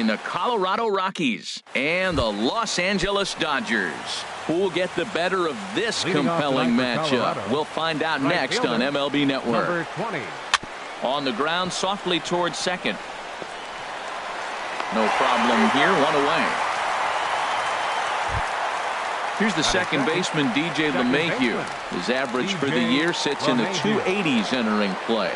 between the Colorado Rockies and the Los Angeles Dodgers. Who will get the better of this compelling matchup? We'll find out next on MLB Network. Number 20. On the ground, softly towards second. No problem here, one away. Here's the second baseman, DJ LeMahieu. His average for the year sits in the 280s entering play.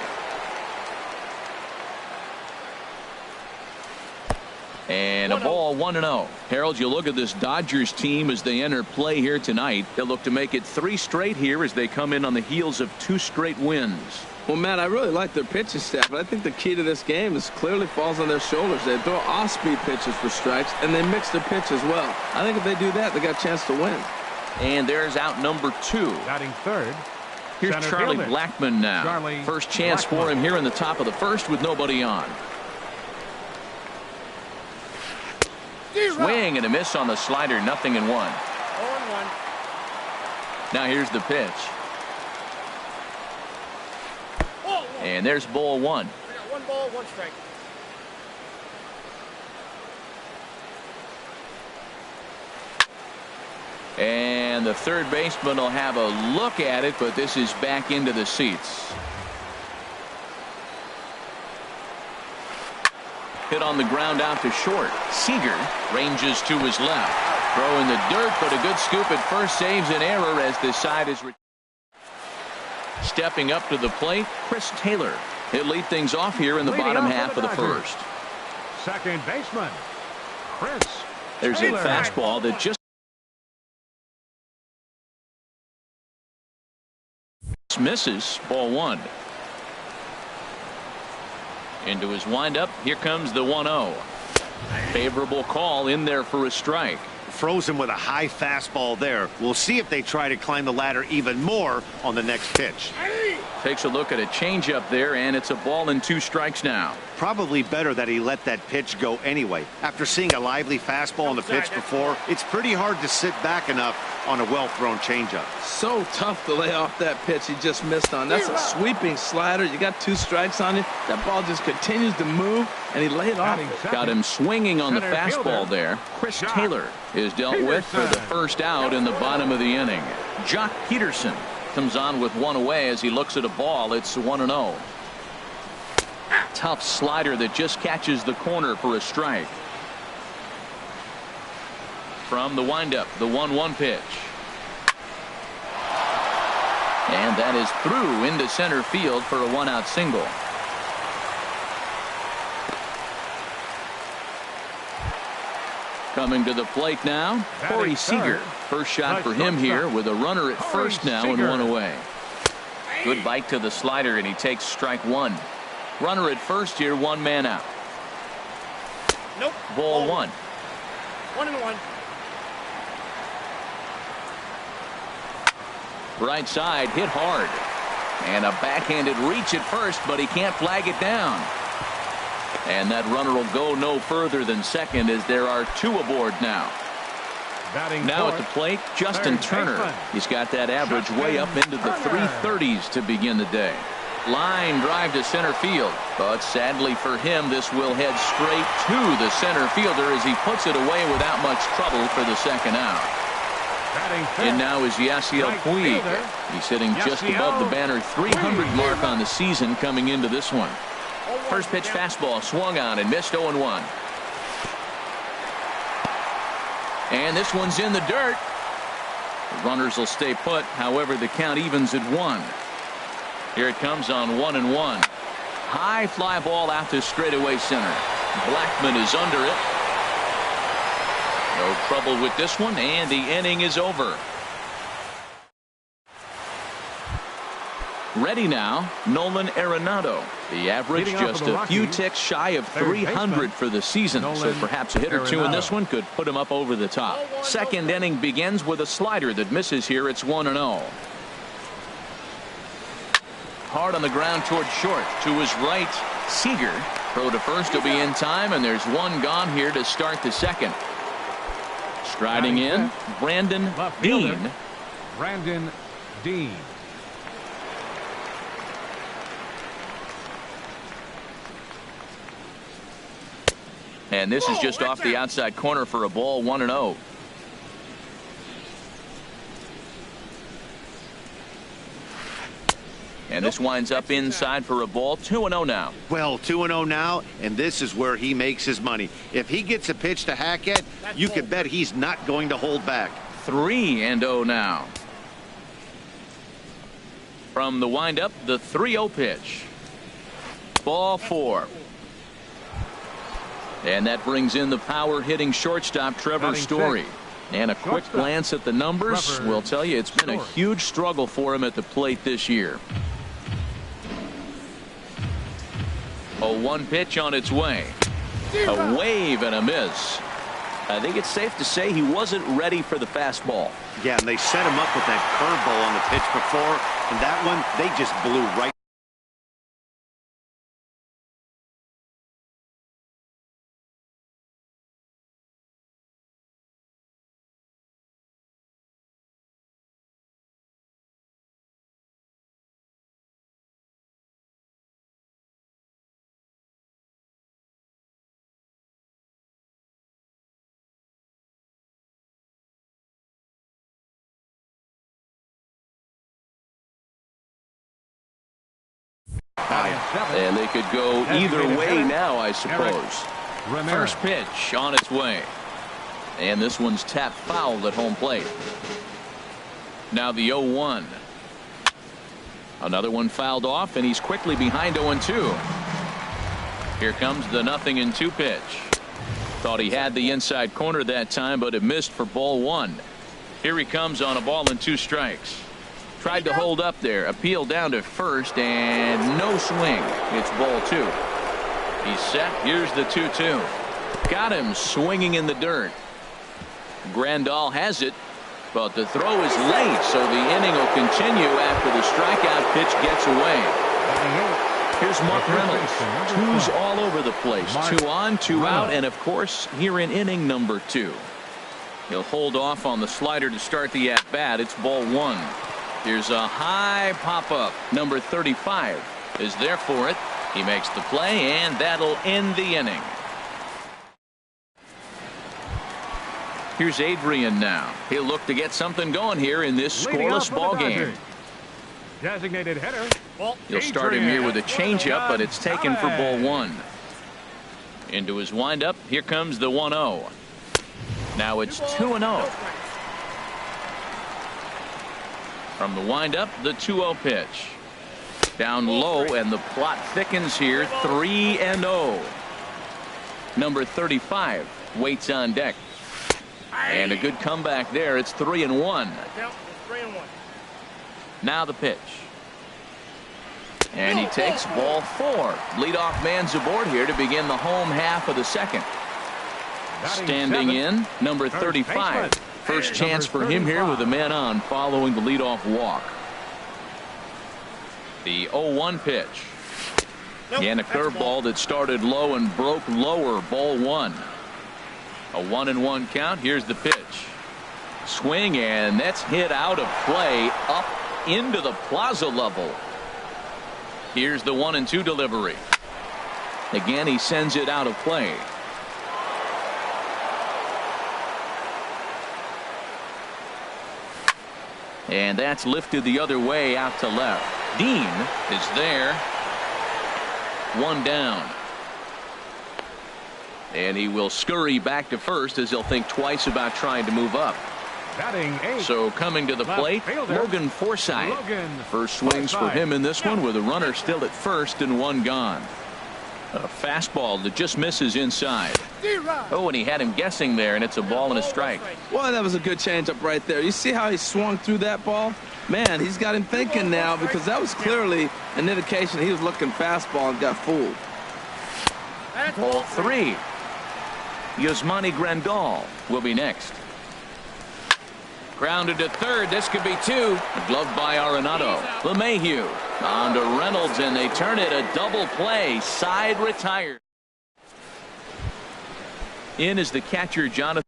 And a ball, 1-0. Harold, you look at this Dodgers team as they enter play here tonight. They'll look to make it 3 straight here as they come in on the heels of 2 straight wins. Well, Matt, I really like their pitching staff, but I think the key to this game is clearly falls on their shoulders. They throw off-speed pitches for strikes, and they mix their pitch as well. I think if they do that, they got a chance to win. And there's out number 2. Batting third. Here's Center Charlie fielder. Blackmon now. Charlie First chance Blackmon. for him here in the top of the first with nobody on. Swing and a miss on the slider, 0-1. 0-1. Now here's the pitch. And there's ball 1. We got 1 ball, 1 strike. And the third baseman will have a look at it, but this is back into the seats. Hit on the ground out to short. Seager ranges to his left. Throw in the dirt, but a good scoop at first saves an error as this side is stepping up to the plate. Chris Taylor. He'll lead things off here in the bottom half of the first. Second baseman, Chris There's a Taylor. fastball that just misses. Ball 1. Into his windup. Here comes the 1-0. Favorable call in there for a strike. Froze him with a high fastball there. We'll see if they try to climb the ladder even more on the next pitch. Takes a look at a changeup there, and it's a ball and 2 strikes now. Probably better that he let that pitch go anyway. After seeing a lively fastball on the pitch before, it's pretty hard to sit back enough on a well-thrown changeup. So tough to lay off that pitch he just missed on. That's a sweeping slider. You got 2 strikes on you. That ball just continues to move, and he laid off it. Got him swinging on the Center fastball fielder. there. Chris Jock Taylor is dealt with for the first out in the bottom of the inning. Jock Peterson comes on with 1 away as he looks at a ball. It's 1-0. Tough slider that just catches the corner for a strike. From the windup, the 1-1 pitch. And that is through into center field for a 1-out single. Coming to the plate now, Corey Seager. First shot for him here with a runner at first now and 1 away. Good bite to the slider, and he takes strike 1. Runner at first here, 1 man out. Nope. Ball 1. 1-1. Right side, hit hard. And a backhanded reach at first, but he can't flag it down. And that runner will go no further than second as there are 2 aboard now. Batting Now at fourth. the plate, Justin Third Turner. baseman. He's got that average way up into the 330s to begin the day. Line drive to center field, but sadly for him, this will head straight to the center fielder as he puts it away without much trouble for the second out. Batting fifth. And now is Yasiel Right Puig. fielder, He's sitting just Yasiel above the banner 300 Puig. mark on the season coming into this one. First pitch fastball swung on and missed 0-1. And this one's in the dirt. The runners will stay put. However, the count evens at 1. Here it comes on 1-1. High fly ball out to straightaway center. Blackmon is under it. No trouble with this one, and the inning is over. Ready now, Nolan Arenado. The average Leading off just for the a few Rockies, ticks shy of third 300 baseman, for the season, so Nolan perhaps a hit or 2 in this Arenado. one could put him up over the top. Second inning begins with a slider that misses here. It's 1-0. Hard on the ground toward short. To his right, Seager. Throw to first will be in time, and there's 1 gone here to start the second. Striding in, Brandon Left fielder, Dean. Brandon Dean. And this is just off the outside corner for a ball, 1-0. And this winds up inside for a ball, 2-0 now. Well, 2-0 now, and this is where he makes his money. If he gets a pitch to hack at, you can bet he's not going to hold back. 3-0 now. From the windup, the 3-0 pitch. Ball 4. And that brings in the power-hitting shortstop, Trevor Story. And a quick glance at the numbers will tell you it's been a huge struggle for him at the plate this year. A 1 pitch on its way. A wave and a miss. I think it's safe to say he wasn't ready for the fastball. Yeah, and they set him up with that curveball on the pitch before, and that one, they just blew right. And they could go either way now, I suppose. First pitch on its way. And this one's tapped foul at home plate. Now the 0-1. Another one fouled off, and he's quickly behind 0-2. Here comes the 0-2 pitch. Thought he had the inside corner that time, but it missed for ball 1. Here he comes on a ball and 2 strikes. Tried to hold up there, appeal down to first, and no swing. It's ball 2. He's set. Here's the 2-2. Got him swinging in the dirt. Grandal has it, but the throw is late, so the inning will continue after the strikeout pitch gets away. Here's Mark Reynolds. 2's all over the place. 2 on, 2 out, and of course, here in inning number 2. He'll hold off on the slider to start the at-bat. It's ball 1. Here's a high pop-up. Number 35 is there for it. He makes the play, and that'll end the inning. Here's Adrian now. He'll look to get something going here in this scoreless ball game. Designated hitter. He'll start him here with a changeup, but it's taken for ball 1. Into his windup. Here comes the 1-0. Now it's 2-0. From the windup, the 2-0 pitch. Down low, and the plot thickens here. 3-0. Number 35 waits on deck. And a good comeback there. It's 3-1. Now the pitch. And he takes ball 4. Leadoff man's aboard here to begin the home half of the second. Standing in, number 35. First chance for him here with a man on following the leadoff walk. The 0-1 pitch. And a curveball that started low and broke lower. Ball 1. A 1-1 count. Here's the pitch. Swing, and that's hit out of play up into the plaza level. Here's the 1-2 delivery. Again, he sends it out of play. And that's lifted the other way out to left. Dean is there. 1 down. And he will scurry back to first as he'll think twice about trying to move up. So coming to the plate, Logan Forsythe. First swings for him in this one with a runner still at first and 1 gone. A fastball that just misses inside. Oh, and he had him guessing there, and it's a ball and a strike. Well, that was a good changeup right there. You see how he swung through that ball? Man, he's got him thinking now, because that was clearly an indication he was looking fastball and got fooled. Ball 3. Yasmani Grandal will be next. Grounded to third. This could be 2. Gloved by Arenado. LeMahieu on to Reynolds, and they turn it a double play. Side retired. In is the catcher, Jonathan.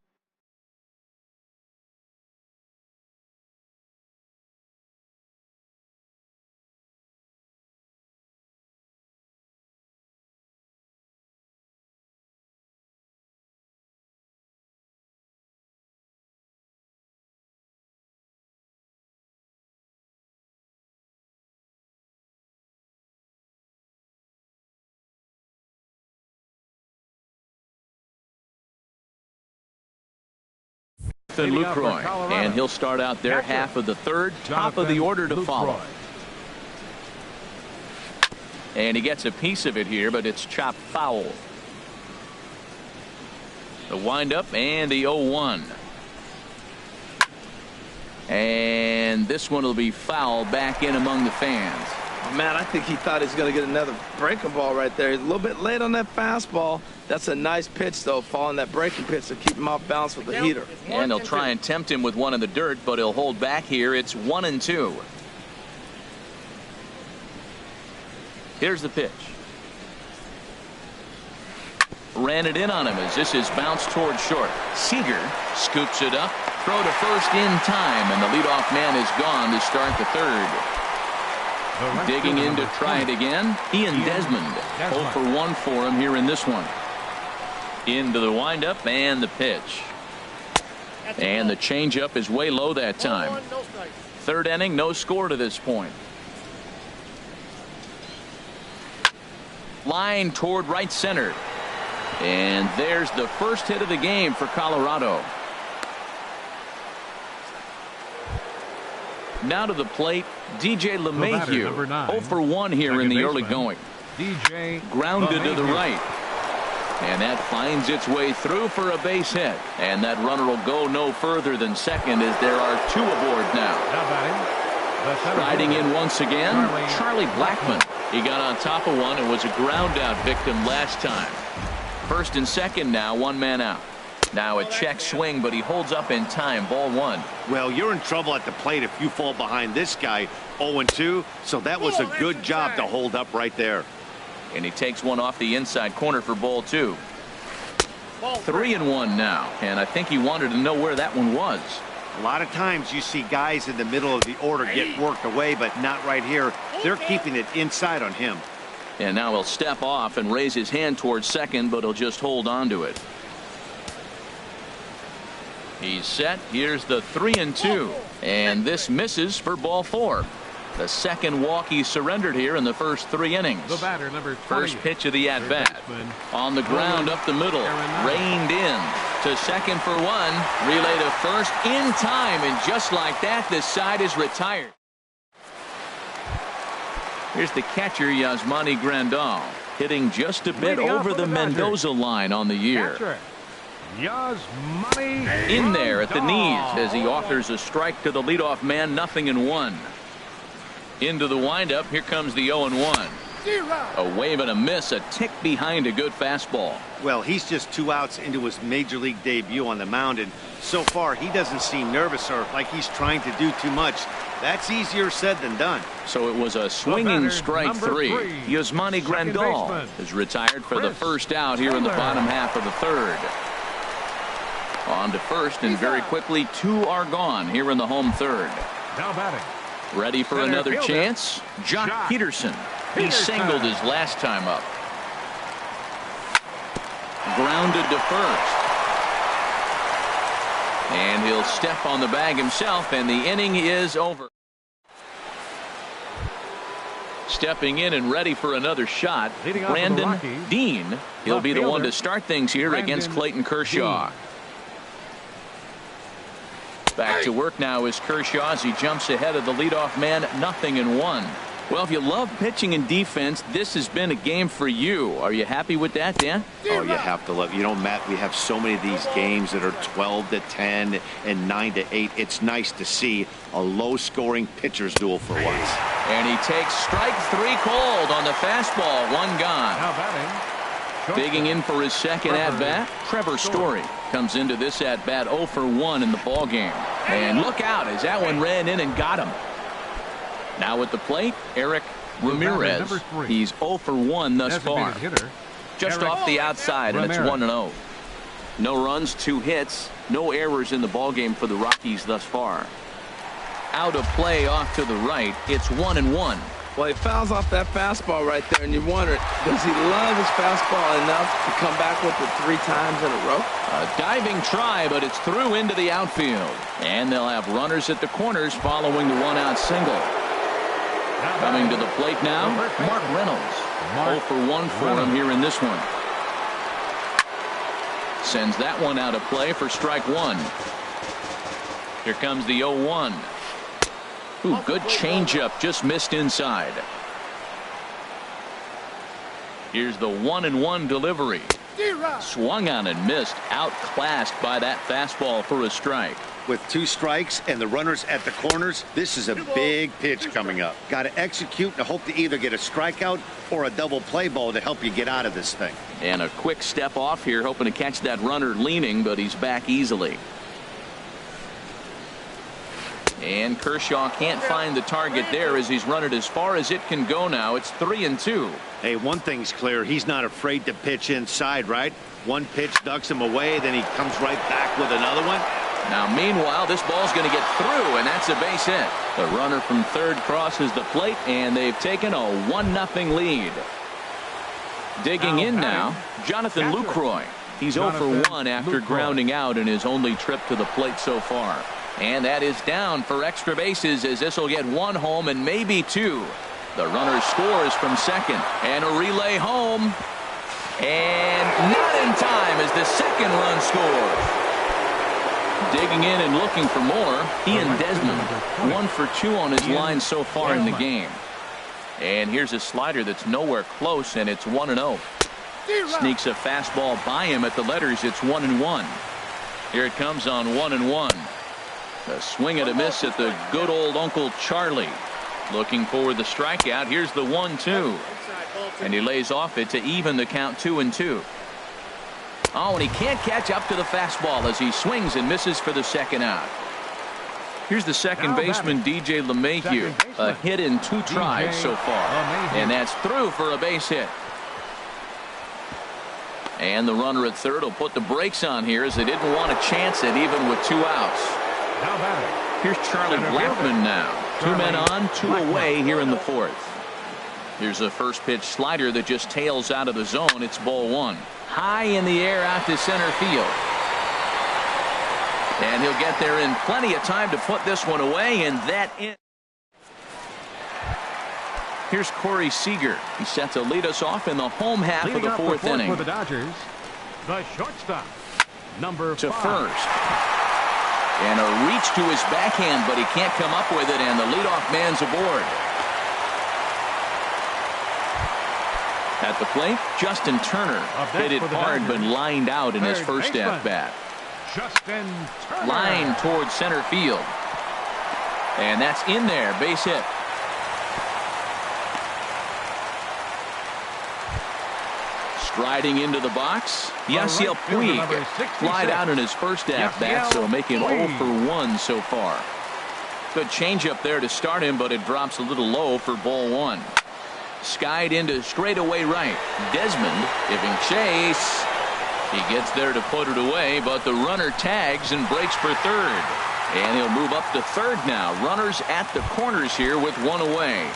Lucroy, and he'll start out their half of the third, top of the order to follow. And he gets a piece of it here, but it's chopped foul. The windup and the 0-1. And this one will be fouled back in among the fans. Oh, man, I think he thought he was going to get another breaking ball right there. He's a little bit late on that fastball. That's a nice pitch, though, following that breaking pitch to keep him off balance with the heater. And he'll try and tempt him with one in the dirt, but he'll hold back here. It's 1-2. Here's the pitch. Ran it in on him as this is bounced toward short. Seager scoops it up. Throw to first in time, and the leadoff man is gone to start the third. Digging in to try it again, Ian Desmond. 0 for 1 for him here in this one. Into the windup and the pitch. And the changeup is way low that time. Third inning, no score to this point. Line toward right center. And there's the first hit of the game for Colorado. Now to the plate, DJ LeMahieu. 0 for 1 here in the early going. Grounded to the right. And that finds its way through for a base hit. And that runner will go no further than second as there are 2 aboard now. Riding in once again, Charlie Blackmon. He got on top of one and was a ground out victim last time. First and second now, 1 man out. Now a check swing, but he holds up in time. Ball 1. Well, you're in trouble at the plate if you fall behind this guy. 0-2, so that was a good job to hold up right there. And he takes one off the inside corner for ball 2. 3-1 now, and I think he wanted to know where that one was. A lot of times you see guys in the middle of the order get worked away, but not right here. They're keeping it inside on him. And now he'll step off and raise his hand towards second, but he'll just hold on to it. He's set. Here's the 3-2. And this misses for ball 4. The second walk he surrendered here in the first 3 innings. The batter, number 20. First pitch of the at-bat. On the ground up the middle. Reined in to second for 1. Relay to first in time. And just like that, this side is retired. Here's the catcher, Yasmani Grandal, hitting just a bit over the Mendoza line on the year. In there at the knees as he offers a strike to the leadoff man. 0-1. Into the windup. Here comes the 0-1. A wave and a miss, a tick behind a good fastball. Well, he's just 2 outs into his major league debut on the mound, and so far he doesn't seem nervous or like he's trying to do too much. That's easier said than done. So it was a swinging strike 3. Yasmani Grandal is retired for the first out here in the bottom half of the third. On to first, and very quickly 2 are gone here in the home third. Now batting. Ready for another chance? Jock Peterson. He singled his last time up. Grounded to first. And he'll step on the bag himself, and the inning is over. Stepping in and ready for another shot, Brandon Dean. He'll be the one to start things here against Clayton Kershaw. Back to work now is Kershaw as he jumps ahead of the leadoff man. 0-1. Well, if you love pitching and defense, this has been a game for you. Are you happy with that, Dan? Oh, you have to love. You know, Matt, we have so many of these games that are 12-10 and 9-8. It's nice to see a low-scoring pitcher's duel for once. And he takes strike 3 cold on the fastball. 1 gone. Now batting. Digging in for his second at-bat, Trevor Story comes into this at-bat 0 for 1 in the ballgame. And look out as that one ran in and got him. Now at the plate, Eric Ramirez. He's 0 for 1 thus far. Just off the outside, and it's 1-0. No runs, 2 hits, no errors in the ballgame for the Rockies thus far. Out of play off to the right, it's 1-1. Well, he fouls off that fastball right there, and you wonder, does he love his fastball enough to come back with it 3 times in a row? A diving try, but it's through into the outfield. And they'll have runners at the corners following the 1-out single. Coming to the plate now, Mark Reynolds. 0 for 1 for him here in this one. Sends that one out of play for strike 1. Here comes the 0-1. Ooh, good changeup, just missed inside. Here's the 1-1 delivery. Swung on and missed, outclassed by that fastball for a strike. With 2 strikes and the runners at the corners, this is a big pitch coming up. Got to execute and hope to either get a strikeout or a double play ball to help you get out of this thing. And a quick step off here, hoping to catch that runner leaning, but he's back easily. And Kershaw can't find the target there as he's run it as far as it can go now. It's 3-2. Hey, one thing's clear. He's not afraid to pitch inside, right? One pitch ducks him away, then he comes right back with another one. Now, meanwhile, this ball's going to get through, and that's a base hit. The runner from third crosses the plate, and they've taken a 1-0 lead. Digging in now, Jonathan Lucroy. He's 0 for 1 after grounding out in his only trip to the plate so far. And that is down for extra bases as this will get 1 home and maybe 2. The runner scores from second, and a relay home. And not in time as the second run scores. Digging in and looking for more, Ian Desmond. 1 for 2 on his line so far in the game. And here's a slider that's nowhere close, and it's 1-0. Sneaks a fastball by him at the letters. It's 1-1. Here it comes on 1-1. A swing and a miss at the good old Uncle Charlie. Looking for the strikeout. Here's the 1-2. And he lays off it to even the count 2-2. Oh, and he can't catch up to the fastball as he swings and misses for the second out. Here's the second baseman, DJ LeMahieu. A hit in 2 tries so far. And that's through for a base hit. And the runner at third will put the brakes on here as they didn't want to chance it even with 2 outs. Here's Charlie Blackmon now. 2 men on, 2 away here in the 4th. Here's a first pitch slider that just tails out of the zone. It's ball 1. High in the air out to center field. And he'll get there in plenty of time to put this one away, and that in. Here's Corey Seager. He's set to lead us off in the home half of the 4th inning. For the Dodgers, the shortstop, number 5. To first. And a reach to his backhand, but he can't come up with it, and the leadoff man's aboard. At the plate, Justin Turner hit it hard but lined out in his first at-bat. Justin Turner. Line towards center field. And that's in there, base hit. Striding into the box, Yasiel Puig flied out in his first at-bat, so making 0 for 1 so far. Good changeup there to start him, but it drops a little low for ball 1. Skied into straightaway right. Desmond giving chase. He gets there to put it away, but the runner tags and breaks for third. And he'll move up to third now. Runners at the corners here with 1 away.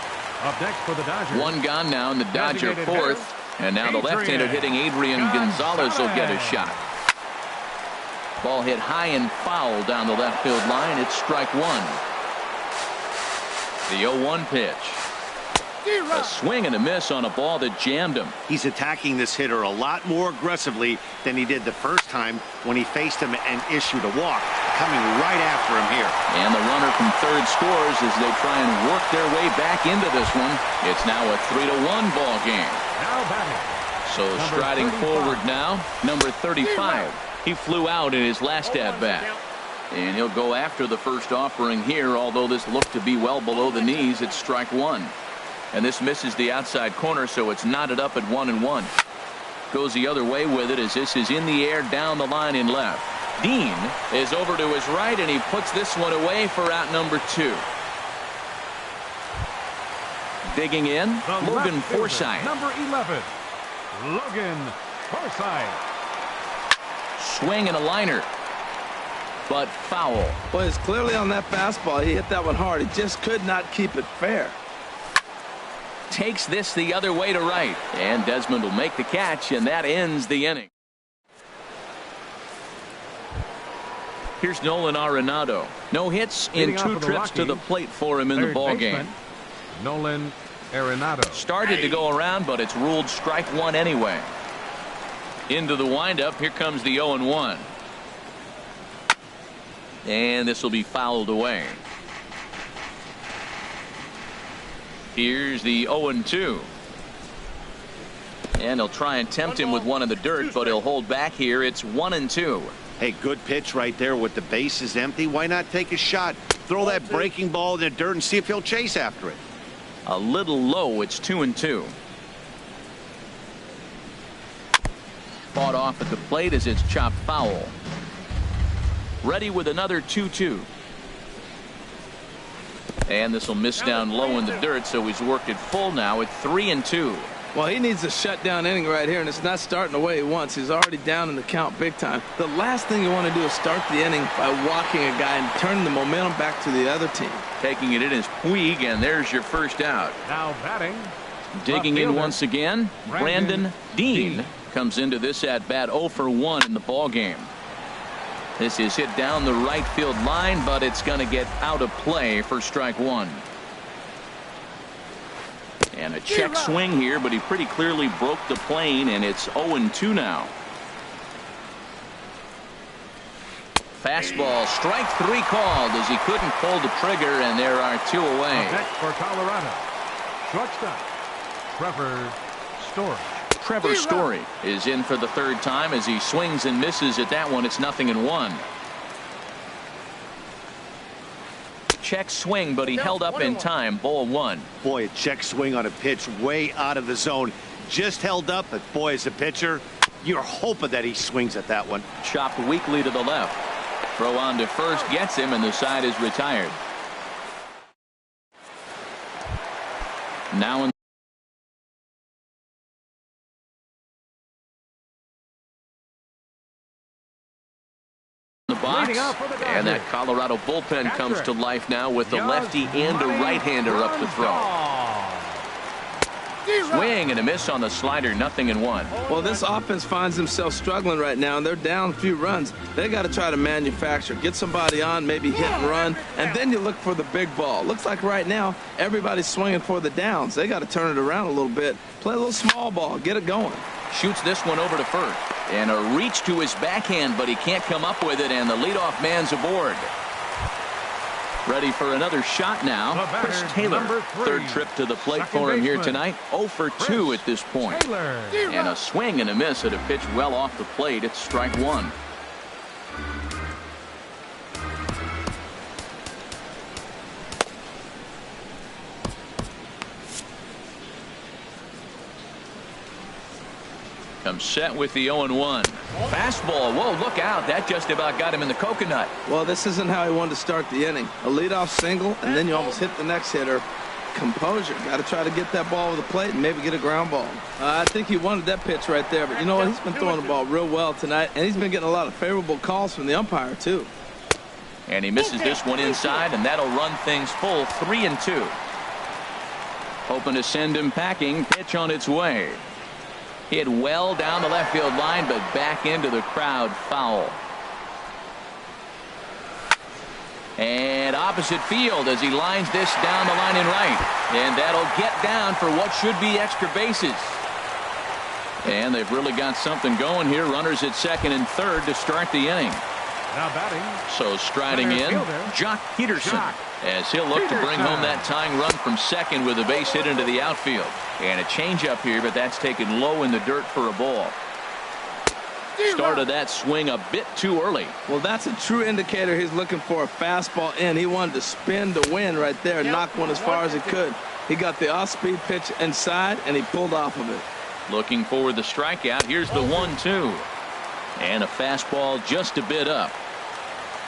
Up next for the Dodgers. 1 gone now in the Dodger 4th. And now the left-hander hitting Adrian Gonzalez will get a shot. Ball hit high and foul down the left field line. It's strike 1. The 0-1 pitch. A swing and a miss on a ball that jammed him. He's attacking this hitter a lot more aggressively than he did the first time when he faced him and issued a walk. Coming right after him here. And the runner from third scores as they try and work their way back into this one. It's now a 3-1 ball game. Now batting. So striding forward now, number 35. He flew out in his last at-bat. And he'll go after the first offering here, although this looked to be well below the knees. It's strike 1. And this misses the outside corner, so it's knotted up at 1-1. Goes the other way with it as this is in the air down the line in left. Dean is over to his right, and he puts this one away for out number 2. Digging in, Logan Forsythe. Number 11, Logan Forsythe. Swing and a liner, but foul. Well, it's clearly on that fastball. He hit that one hard. He just could not keep it fair. Takes this the other way to right, and Desmond will make the catch, and that ends the inning. Here's Nolan Arenado. No hits in 2 trips to the plate for him in the ball game. Nolan Arenado. Started to go around, but it's ruled strike 1 anyway. Into the windup. Here comes the 0-1. And this will be fouled away. Here's the 0-2. And he'll try and tempt him with one in the dirt, but he'll hold back here. It's 1-2. Hey, good pitch right there with the bases empty. Why not take a shot? Throw that breaking ball in the dirt and see if he'll chase after it. A little low. It's 2-2. Fought off at the plate as it's chopped foul. Ready with another 2-2. And this will miss down low in the dirt, so he's worked it full now at 3-2. Well, he needs a shutdown inning right here, and it's not starting the way he wants. He's already down in the count big time. The last thing you want to do is start the inning by walking a guy and turning the momentum back to the other team. Taking it in is Puig, and there's your first out. Now batting. Digging in once again, Brandon Dean comes into this at bat 0 for 1 in the ball game. This is hit down the right field line, but it's going to get out of play for strike one. And a check swing here, but he pretty clearly broke the plane, and it's 0-2 now. Fastball, strike 3 called as he couldn't pull the trigger, and there are 2 away. Next for Colorado, shortstop Trevor Story. Trevor Story is in for the 3rd time as he swings and misses at that one. It's 0-1. Check swing, but he held up in time. Ball 1. Boy, a check swing on a pitch way out of the zone. Just held up, but boy, as a pitcher, you're hoping that he swings at that one. Chopped weakly to the left. Throw on to first gets him, and the side is retired. Now in the box, and that Colorado bullpen comes to life now with the lefty and a right-hander up to throw. Swing and a miss on the slider. 0-1. Well, this offense finds themselves struggling right now, and they're down a few runs. They got to try to manufacture, get somebody on, maybe hit and run, and then you look for the big ball. Looks like right now everybody's swinging for the downs. They got to turn it around a little bit, play a little small ball, get it going. Shoots this one over to first, and a reach to his backhand, but he can't come up with it, and the leadoff man's aboard. Ready for another shot now. Chris Taylor, 3rd trip to the plate for him here tonight. 0 for 2 at this point. And a swing and a miss at a pitch well off the plate. It's strike 1. Comes set with the 0-1. Fastball. Whoa, look out. That just about got him in the coconut. Well, this isn't how he wanted to start the inning. A leadoff single, and then you almost hit the next hitter. Composure. Got to try to get that ball over the plate and maybe get a ground ball. I think he wanted that pitch right there, but you know what? He's been throwing the ball real well tonight, and he's been getting a lot of favorable calls from the umpire, too. And he misses this one inside, and that'll run things full. 3-2. Hoping to send him packing. Pitch on its way. Hit well down the left field line, but back into the crowd. Foul. And opposite field as he lines this down the line in right. And that'll get down for what should be extra bases. And they've really got something going here. Runners at 2nd and 3rd to start the inning. Now batting. So striding in, Jock Peterson, as he'll look to bring home that tying run from 2nd with a base hit into the outfield. And a changeup here, but that's taken low in the dirt for a ball. Started that swing a bit too early. Well, that's a true indicator he's looking for a fastball in. He wanted to spin to win right there, knock one as far as he could. He got the off-speed pitch inside, and he pulled off of it. Looking for the strikeout. Here's the 1-2. And a fastball just a bit up.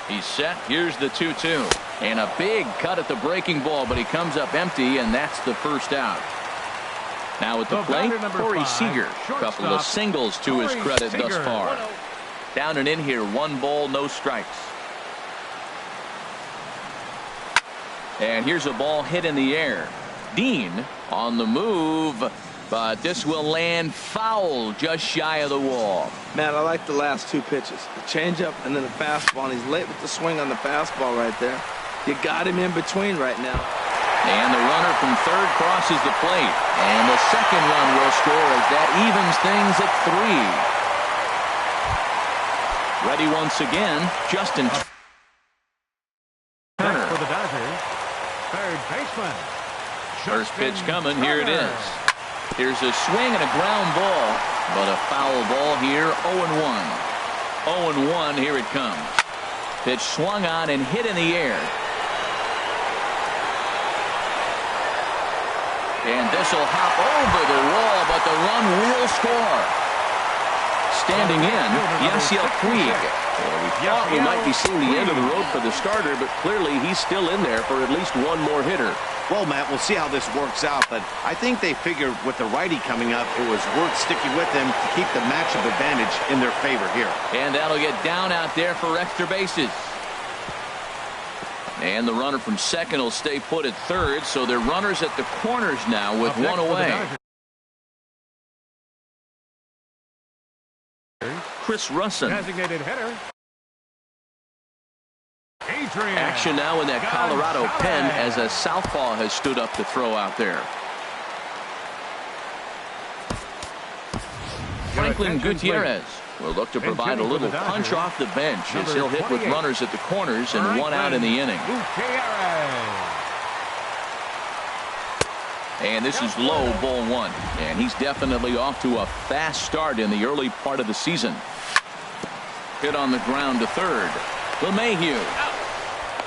He's set. Here's the 2-2. And a big cut at the breaking ball, but he comes up empty, and that's the first out. Now at the plate, Corey Seager. A couple of singles to his credit thus far. Down and in here, 1 ball, no strikes. And here's a ball hit in the air. Dean on the move, but this will land foul just shy of the wall. Man, I like the last 2 pitches. The changeup and then the fastball, and he's late with the swing on the fastball right there. You got him in between right now. And the runner from 3rd crosses the plate. And the 2nd run will score as that evens things at 3. Ready once again, Justin. baseman. First pitch coming. Here it is. Here's a swing and a ground ball, but a foul ball here. 0-1. 0-1. Here it comes. Pitch swung on and hit in the air. And this will hop over the wall, but the run will score. Standing in, Yasiel Puig. Well, we thought we might be seeing the end of the road for the starter, but clearly he's still in there for at least one more hitter. Well, Matt, we'll see how this works out, but I think they figured with the righty coming up, it was worth sticking with him to keep the matchup advantage in their favor here. And that'll get down out there for extra bases. And the runner from second will stay put at third, so they're runners at the corners now with one away. Chris Russin. Designated hitter. Adrian. Action now in that Colorado pen as a southpaw has stood up to throw out there. Franklin Gutierrez will look to provide a little punch off the bench as he'll hit with runners at the corners and one out in the inning. And this is low, ball one. And he's definitely off to a fast start in the early part of the season. Hit on the ground to third. LeMahieu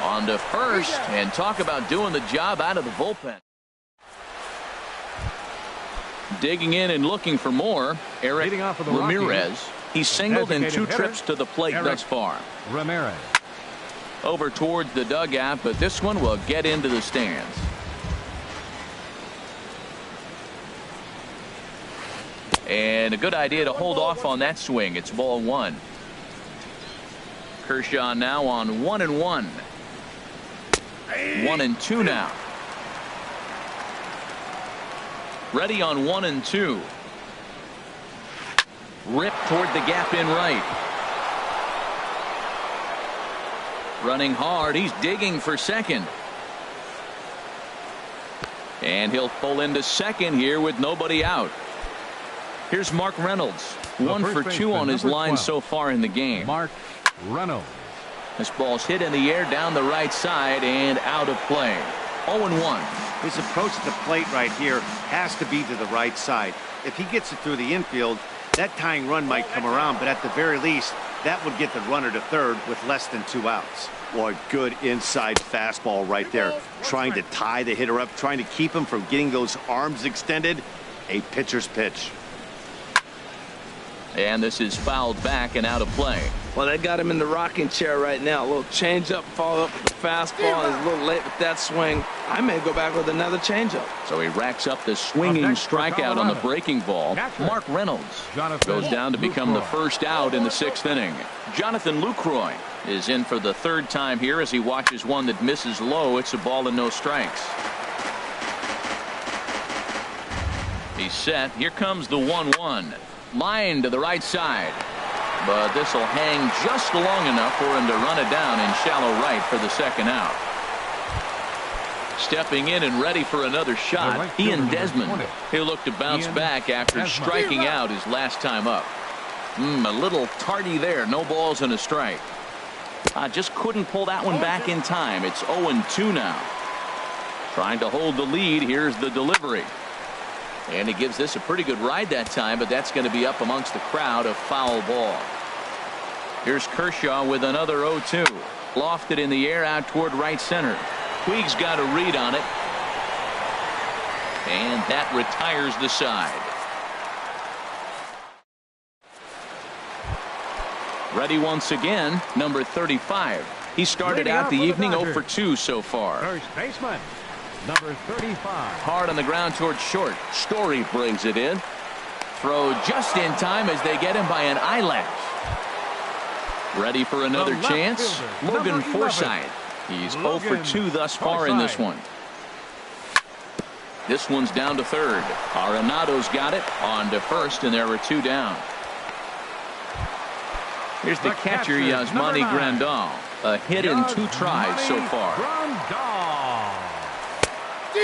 on to first, and talk about doing the job out of the bullpen. Digging in and looking for more, Eric Ramirez. He's singled in 2 trips to the plate thus far. Ramirez. Over towards the dugout, but this one will get into the stands. And a good idea to hold off on that swing. It's ball one. Kershaw now on 1-1. 1-2 now. Ready on 1-2. Rip toward the gap in right. Running hard. He's digging for second. And he'll pull into second here with nobody out. Here's Mark Reynolds. 1 for 2 on his line so far in the game. Mark Reynolds. This ball's hit in the air down the right side and out of play. 0-1. His approach to the plate right here has to be to the right side. If he gets it through the infield, that tying run might come around, but at the very least, that would get the runner to third with less than 2 outs. Boy, good inside fastball right there. Trying to tie the hitter up, trying to keep him from getting those arms extended. A pitcher's pitch. And this is fouled back and out of play. Well, they got him in the rocking chair right now. A little changeup, follow up with the fastball. He's a little late with that swing. I may go back with another changeup. So he racks up the swinging strikeout on the breaking ball. Mark Reynolds goes down to become the first out in the 6th inning. Jonathan Lucroy is in for the 3rd time here as he watches one that misses low. It's a ball and no strikes. He's set. Here comes the 1-1. Line to the right side. But this will hang just long enough for him to run it down in shallow right for the 2nd out. Stepping in and ready for another shot, Ian Desmond. He'll look to bounce back after striking out his last time up. A little tardy there. No balls and a strike. Just couldn't pull that one back in time. It's 0-2 now. Trying to hold the lead. Here's the delivery. And he gives this a pretty good ride that time, but that's going to be up amongst the crowd. A foul ball. Here's Kershaw with another 0-2. Lofted in the air out toward right center. Puig's got a read on it. And that retires the side. Ready once again, number 35. He started out the evening 0 for 2 so far. First baseman, number 35. Hard on the ground towards short. Story brings it in. Throw just in time as they get him by an eyelash. Ready for another chance. Logan Forsythe. He's 0 for 2 thus far in this one. This one's down to third. Arenado's got it on to first, and there are 2 down. Here's the catcher, Yasmani Grandal. A hit in 2 tries so far.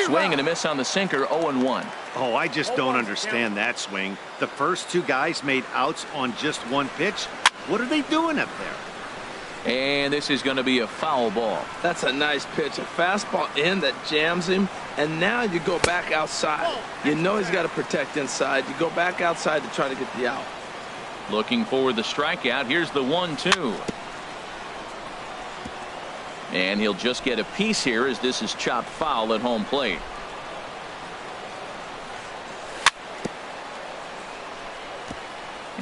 Swing and a miss on the sinker, 0-1. Oh, I just don't understand that swing. The first 2 guys made outs on just 1 pitch. What are they doing up there? And this is going to be a foul ball. That's a nice pitch. A fastball in that jams him. And now you go back outside. You know he's got to protect inside. You go back outside to try to get the out. Looking for the strikeout. Here's the 1-2. And he'll just get a piece here as this is chopped foul at home plate.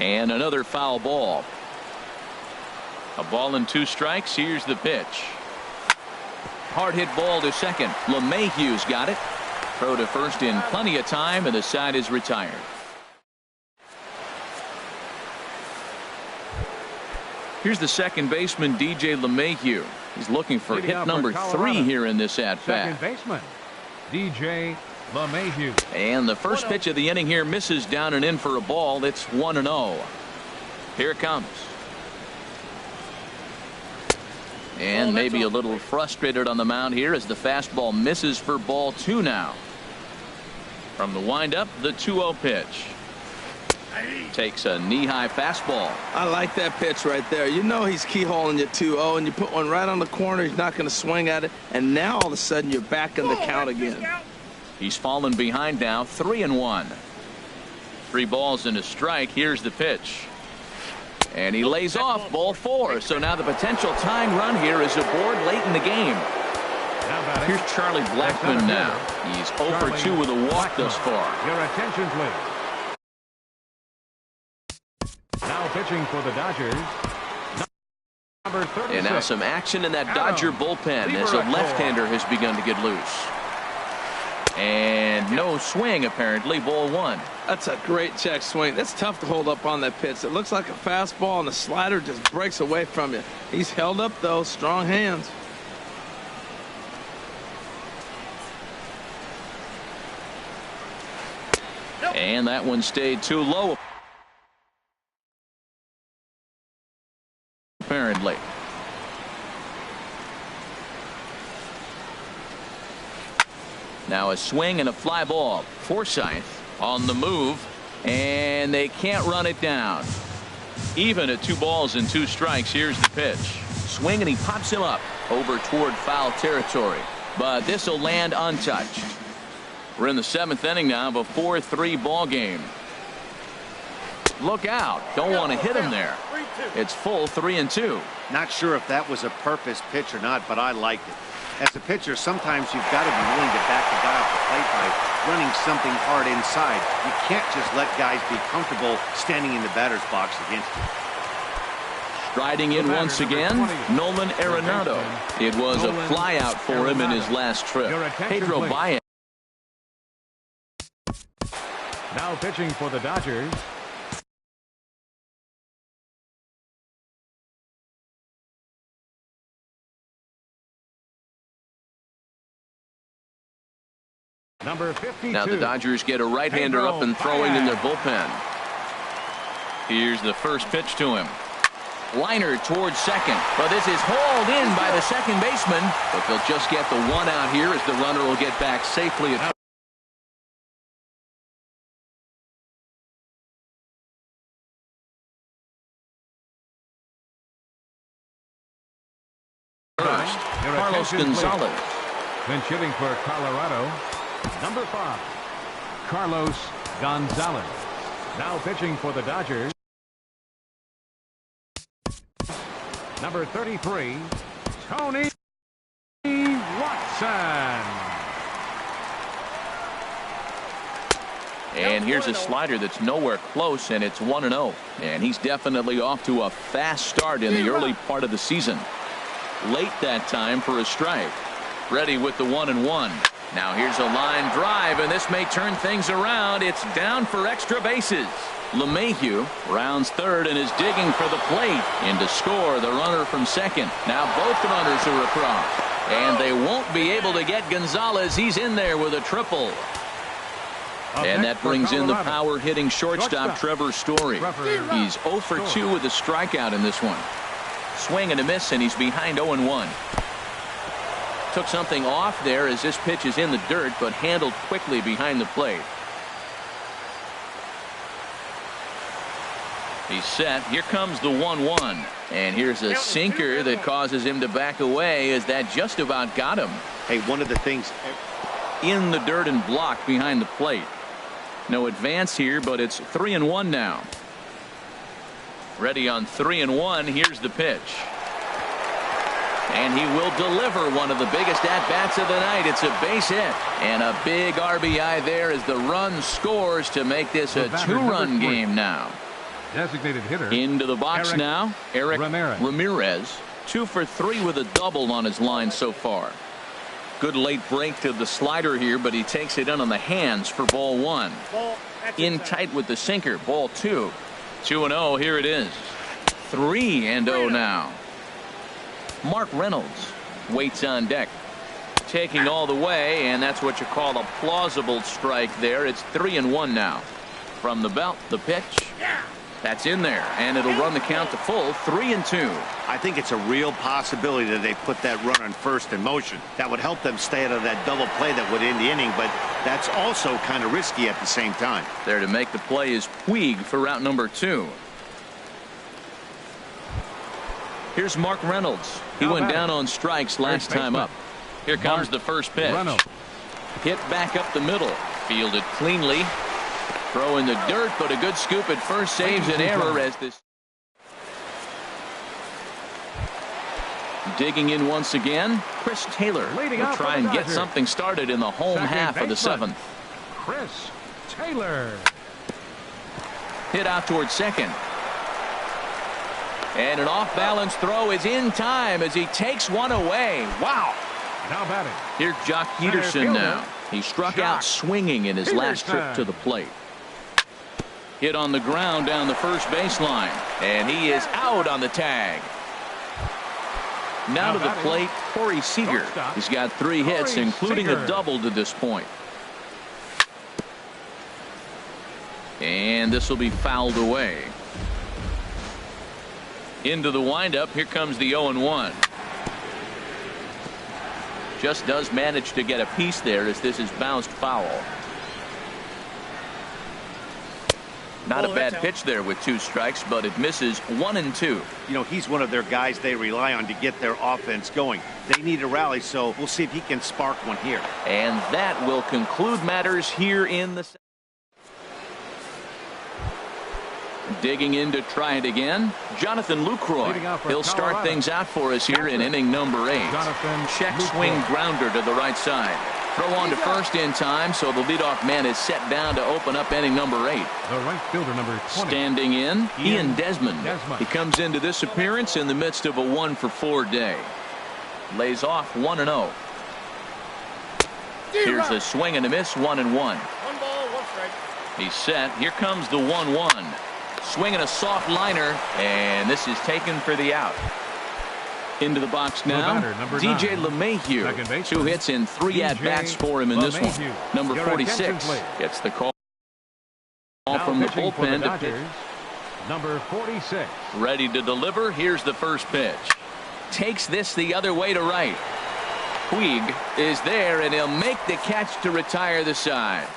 And another foul ball. A ball and 2 strikes. Here's the pitch. Hard hit ball to second. LeMahieu's got it. Throw to first in plenty of time, and the side is retired. Here's the second baseman, DJ LeMahieu. He's looking for hit number 3 here in this at-bat. Second baseman, DJ LeMahieu. And the first pitch of the inning here misses down and in for a ball. It's 1-0. Here it comes. And maybe a little frustrated on the mound here as the fastball misses for ball 2 now. From the windup, the 2-0 pitch. Takes a knee-high fastball. I like that pitch right there. You know he's keyholing you 2-0, and you put one right on the corner. He's not going to swing at it. And now all of a sudden you're back in the count again. He's fallen behind now, 3-1. 3 balls and a strike. Here's the pitch. And he lays off ball 4. So now the potential tying run here is aboard late in the game. Here's Charlie Blackmon now. He's 0 for 2 with a walk thus far. Your attention, please. Now pitching for the Dodgers, number 36. And now some action in that Dodger bullpen as a left-hander has begun to get loose. And no swing, apparently. Ball 1. That's a great check swing. That's tough to hold up on that pitch. It looks like a fastball, and the slider just breaks away from you. He's held up, though. Strong hands. And that one stayed too low, apparently. Now a swing and a fly ball. Forsyth on the move, and they can't run it down. Even at 2 balls and 2 strikes. Here's the pitch. Swing, and he pops him up over toward foul territory. But this will land untouched. We're in the 7th inning now of a 4-3 ball game. Look out. Don't want to hit him there. It's full 3-2. Not sure if that was a purpose pitch or not, but I liked it. As a pitcher, sometimes you've got to be willing to back the guy off the plate by running something hard inside. You can't just let guys be comfortable standing in the batter's box against you. Striding in once again, Nolan Arenado. It was a flyout for him in his last trip. Pedro Baez. Now pitching for the Dodgers, number 52. Now the Dodgers get a right-hander up and throwing in their bullpen. Here's the first pitch to him. Liner towards second, but this is hauled in by the second baseman. But they'll just get the 1 out here as the runner will get back safely at first. Carlos Gonzalez. Then shooting for Colorado, number 5, Carlos Gonzalez. Now pitching for the Dodgers, number 33, Tony Watson. And here's a slider that's nowhere close, and it's 1-0. And he's definitely off to a fast start in the early part of the season. Late that time for a strike. Ready with the 1-1. Now here's a line drive, and this may turn things around. It's down for extra bases. LeMahieu rounds third and is digging for the plate. In to score the runner from second. Now both runners are across. And they won't be able to get Gonzalez. He's in there with a triple. And that brings in the power-hitting shortstop Trevor Story. He's 0 for 2 with a strikeout in this one. Swing and a miss, and he's behind 0-1. Took something off there as this pitch is in the dirt, but handled quickly behind the plate. He's set. Here comes the 1-1. And here's a sinker that causes him to back away as that just about got him. Hey, one of the things in the dirt and blocked behind the plate. No advance here, but it's 3-1 now. Ready on 3-1. Here's the pitch. And he will deliver one of the biggest at-bats of the night. It's a base hit. And a big RBI there as the run scores to make this a two-run game now. Designated hitter. Into the box now. Eric Ramirez. 2 for 3 with a double on his line so far. Good late break to the slider here, but he takes it in on the hands for ball 1. In tight with the sinker. Ball 2. 2-0. Here it is. 3-0 now. Mark Reynolds waits on deck. Taking all the way, and that's what you call a plausible strike there. It's 3-1 now. From the belt, the pitch. That's in there, and it'll run the count to full. 3-2. I think it's a real possibility that they put that runner on first in motion. That would help them stay out of that double play that would end the inning, but that's also kind of risky at the same time. There to make the play is Puig for route number 2. Here's Mark Reynolds. He went down on strikes last time up. Here comes the first pitch. Hit back up the middle. Fielded cleanly. Throw in the dirt, but a good scoop at first saves an error as this. Digging in once again, Chris Taylor will try and get something started in the home half of the 7th. Chris Taylor. Hit out towards second. And an off-balance throw is in time as he takes one away. Wow. Now batting. Here's Jock Peterson now. He struck out swinging in his last trip to the plate. Hit on the ground down the first baseline. And he is out on the tag. Now to the plate, Corey Seager. He's got 3 hits, including a double to this point. And this will be fouled away. Into the windup. Here comes the 0-1. Just does manage to get a piece there as this is bounced foul. Not a bad pitch there with 2 strikes, but it misses 1-2. You know, he's one of their guys they rely on to get their offense going. They need a rally, so we'll see if he can spark one here. And that will conclude matters here in the. Digging in to try it again, Jonathan Lucroy. He'll start things out for us here in inning number 8. Check swing grounder to the right side. Throw on to first in time, so the leadoff man is set down to open up inning number 8. The right fielder, number 20. Standing in, Ian Desmond. He comes into this appearance in the midst of a 1-for-4 day. Lays off 1-0. Here's a swing and a miss, 1-1. 1 ball, 1 strike. He's set. Here comes the 1-1. Swinging a soft liner, and this is taken for the out. Into the box now, DJ LeMahieu. 2 hits and 3 at-bats for him in this one. Number 46 gets the call from the bullpen to pitch. Number 46. Ready to deliver. Here's the first pitch. Takes this the other way to right. Puig is there, and he'll make the catch to retire the side.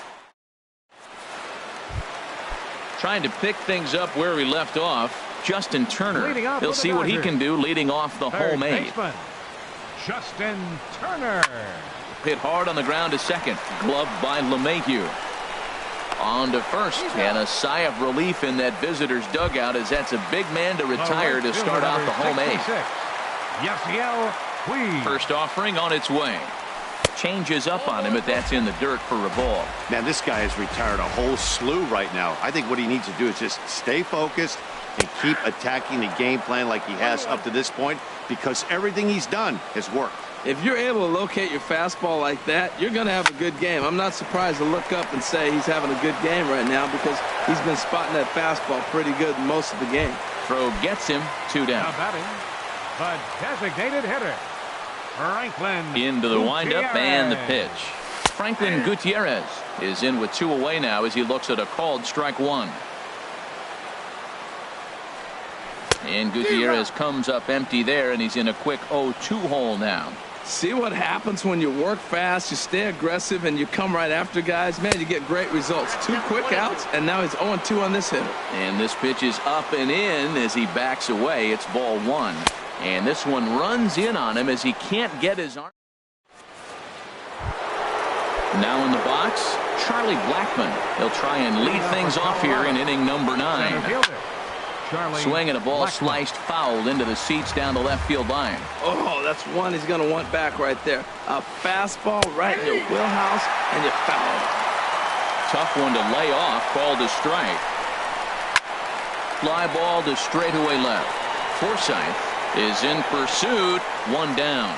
Trying to pick things up where we left off. Justin Turner. He'll see what he can do leading off the home 8. Justin Turner. Hit hard on the ground to second. Gloved by LeMahieu. On to first. And a sigh of relief in that visitor's dugout as that's a big man to retire to start out the home 8. Yasiel Puig. First offering on its way. Changes up on him, but that's in the dirt for a ball. Man, this guy has retired a whole slew right now. I think what he needs to do is just stay focused and keep attacking the game plan like he has up to this point, because everything he's done has worked. If you're able to locate your fastball like that, you're going to have a good game. I'm not surprised to look up and say he's having a good game right now, because he's been spotting that fastball pretty good most of the game. Throw gets him. 2 down. Now batting, the designated hitter, Franklin into the windup and the pitch. Franklin Gutierrez is in with 2 away now as he looks at a called strike 1. And Gutierrez comes up empty there, and he's in a quick 0-2 hole now. See what happens when you work fast, you stay aggressive, and you come right after guys? Man, you get great results. 2 quick outs, and now he's 0-2 on this hitter. And this pitch is up and in as he backs away. It's ball 1. And this one runs in on him as he can't get his arm. Now in the box, Charlie Blackmon. He'll try and lead things off here in inning number 9. Swing and a ball sliced fouled into the seats down the left field line. Oh, that's one he's going to want back right there. A fastball right in your wheelhouse, and you foul it. Tough one to lay off, called a strike. Fly ball to straightaway left. Forsythe is in pursuit. 1 down.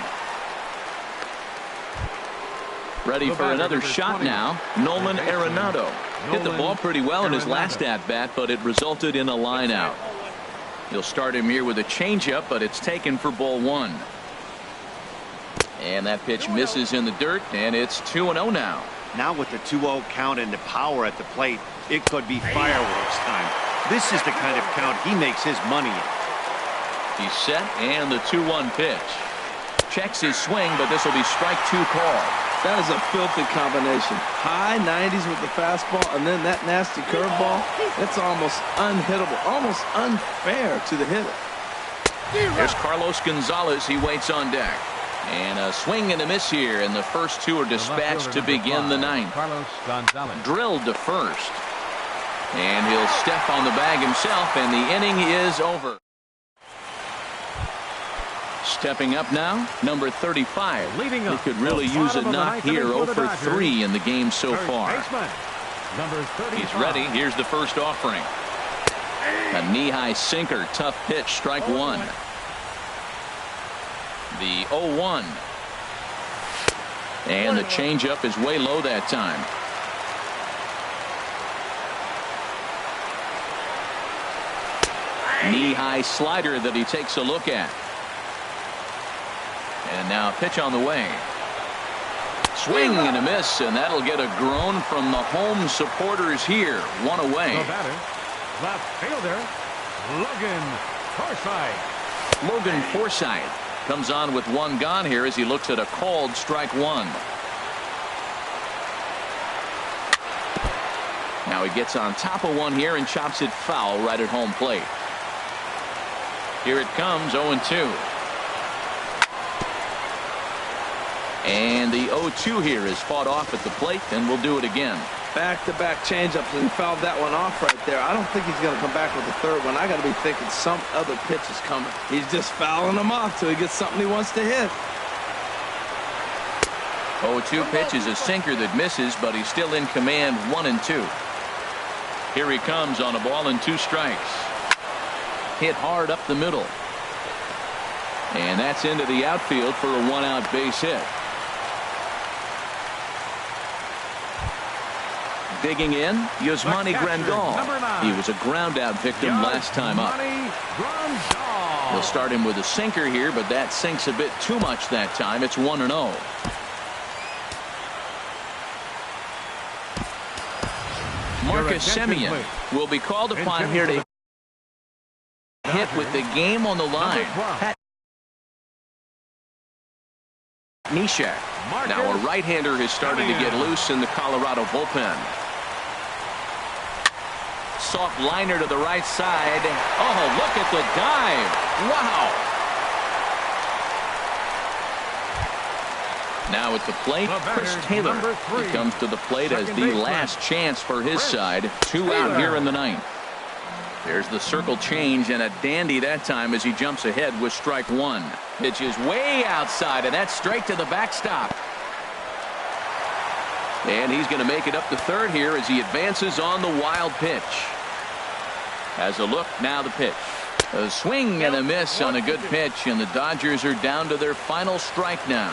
Ready for another shot now. Nolan Arenado. Hit the ball pretty well in his last at-bat, but it resulted in a line out. He'll start him here with a changeup, but it's taken for ball 1. And that pitch misses in the dirt, and it's 2-0 now. Now with the 2-0 count and the power at the plate, it could be fireworks time. This is the kind of count he makes his money in. He's set, and the 2-1 pitch. Checks his swing, but this will be strike 2 call. That is a filthy combination. High 90s with the fastball, and then that nasty curveball. It's almost unhittable, almost unfair to the hitter. There's Carlos Gonzalez. He waits on deck. And a swing and a miss here, and the first 2 are dispatched to begin the 9th. Carlos Gonzalez. Drilled to first. And he'll step on the bag himself, and the inning is over. Stepping up now, number 35. Leading up, he could really use a knock here. 0 for 3 in the game so far. He's ready. Here's the first offering. A knee-high sinker. Tough pitch. Strike 1. The 0-1. And the changeup is way low that time. Knee-high slider that he takes a look at. And now a pitch on the way. Swing and a miss, and that'll get a groan from the home supporters here. 1 away. The batter, left fielder, Logan Forsythe. Logan Forsythe comes on with 1 gone here as he looks at a called strike 1. Now he gets on top of one here and chops it foul right at home plate. Here it comes, 0-2. And the 0-2 here is fought off at the plate, and we'll do it again. Back-to-back changeups, and he fouled that one off right there. I don't think he's going to come back with the 3rd one. I got to be thinking some other pitch is coming. He's just fouling them off till he gets something he wants to hit. 0-2 pitch is a sinker that misses, but he's still in command. 1-2. Here he comes on a ball and 2 strikes. Hit hard up the middle. And that's into the outfield for a 1-out base hit. Digging in, Yasmani Grandal. He was a ground-out victim last time up. They'll start him with a sinker here, but that sinks a bit too much that time. It's 1-0. Marcus Semien will be called upon here to hit with the game on the line. Nishak. Now a right-hander has started to get loose in the Colorado bullpen. Soft liner to the right side. Oh, look at the dive. Wow. Now at the plate, Chris Taylor. He comes to the plate as the last chance for his side. 2 out here in the 9th. There's the circle change, and a dandy that time as he jumps ahead with strike 1. Pitch is way outside, and that's straight to the backstop. And he's going to make it up to 3rd here as he advances on the wild pitch. Has a look, now the pitch. A swing and a miss on a good pitch, and the Dodgers are down to their final strike now.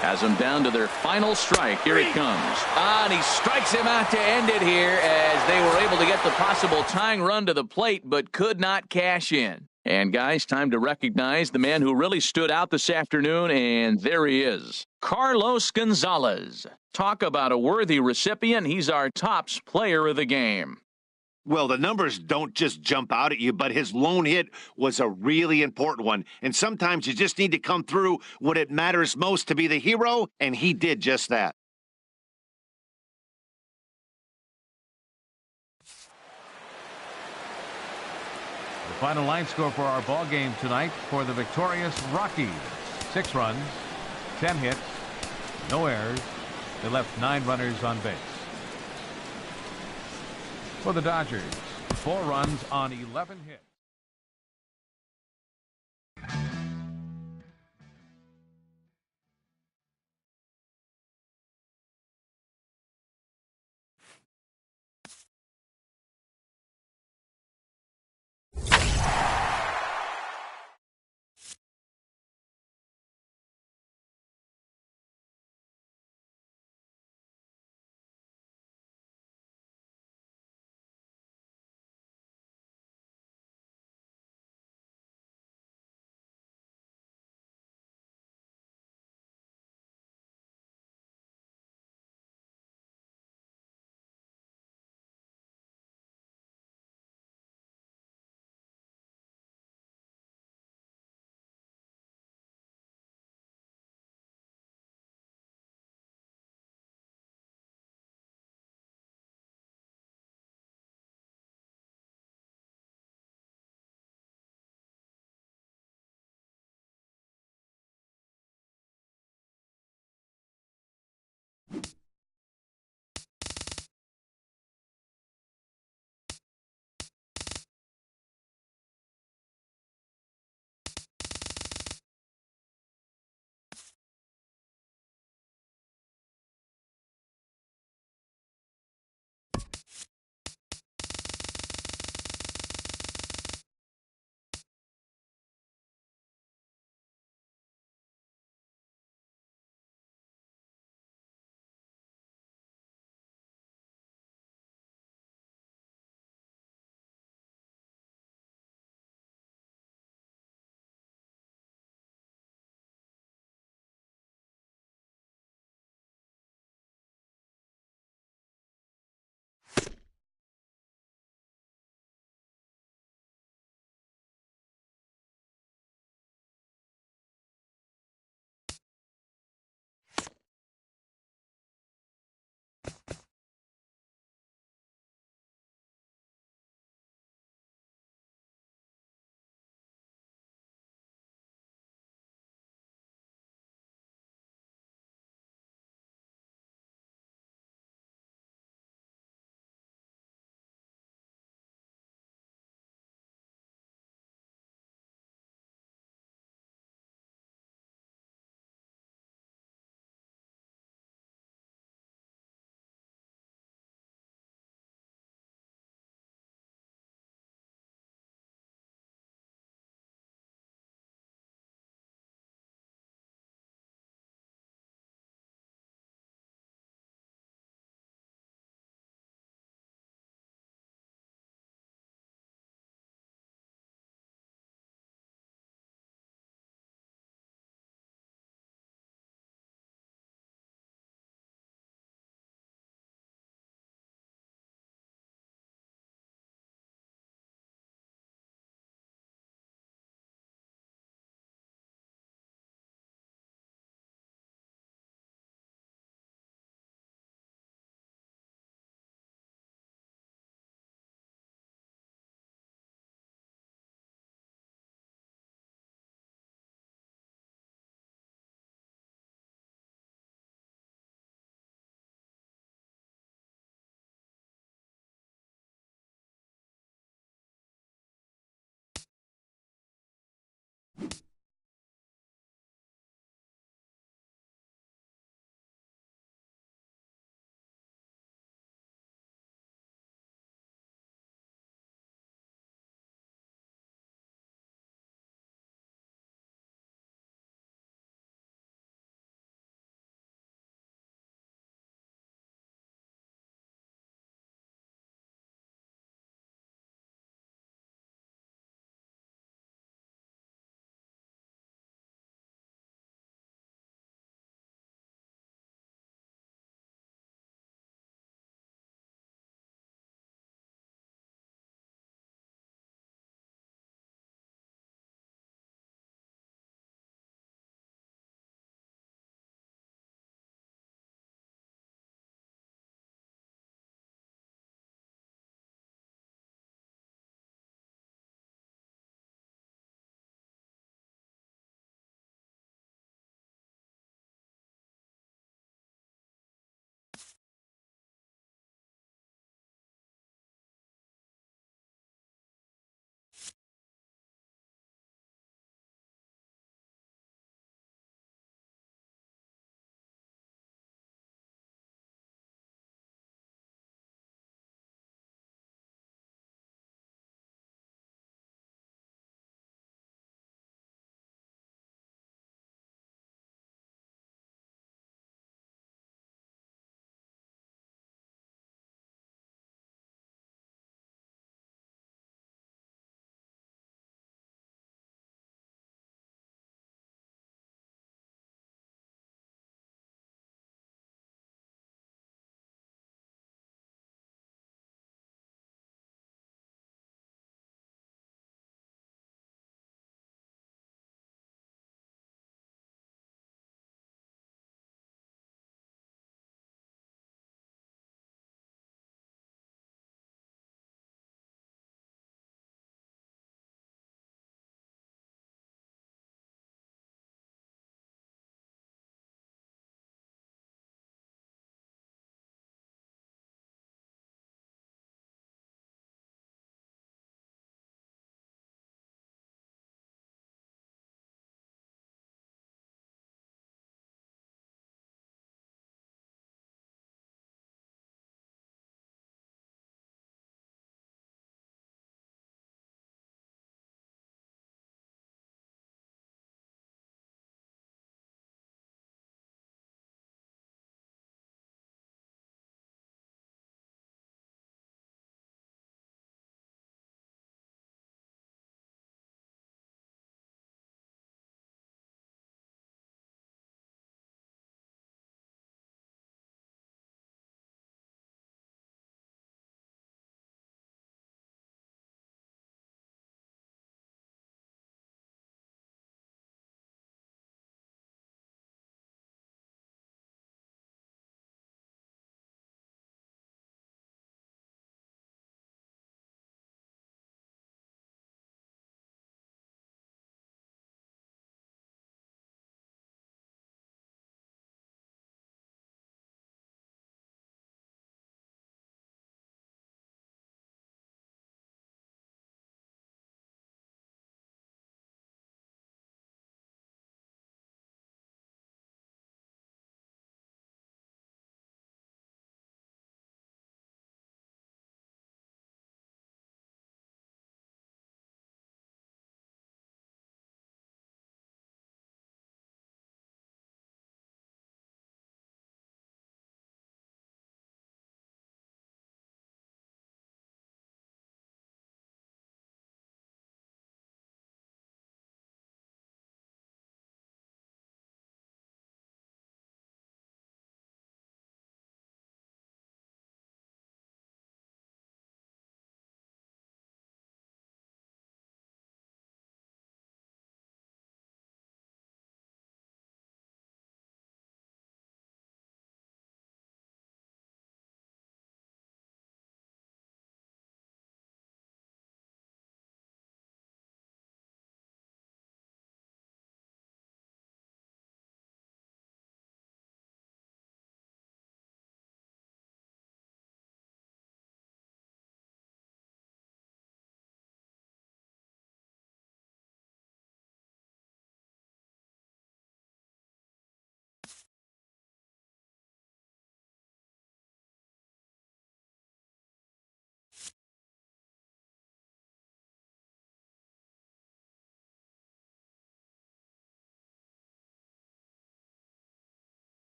Has them down to their final strike. Here it comes. And he strikes him out to end it here as they were able to get the possible tying run to the plate, but could not cash in. And guys, time to recognize the man who really stood out this afternoon, and there he is. Carlos Gonzalez. Talk about a worthy recipient. He's our tops player of the game. Well, the numbers don't just jump out at you, but his lone hit was a really important one. And sometimes you just need to come through when it matters most to be the hero, and he did just that. The final line score for our ball game tonight for the victorious Rockies: 6 runs, 10 hits, no errors. They left 9 runners on base. For the Dodgers, 4 runs on 11 hits.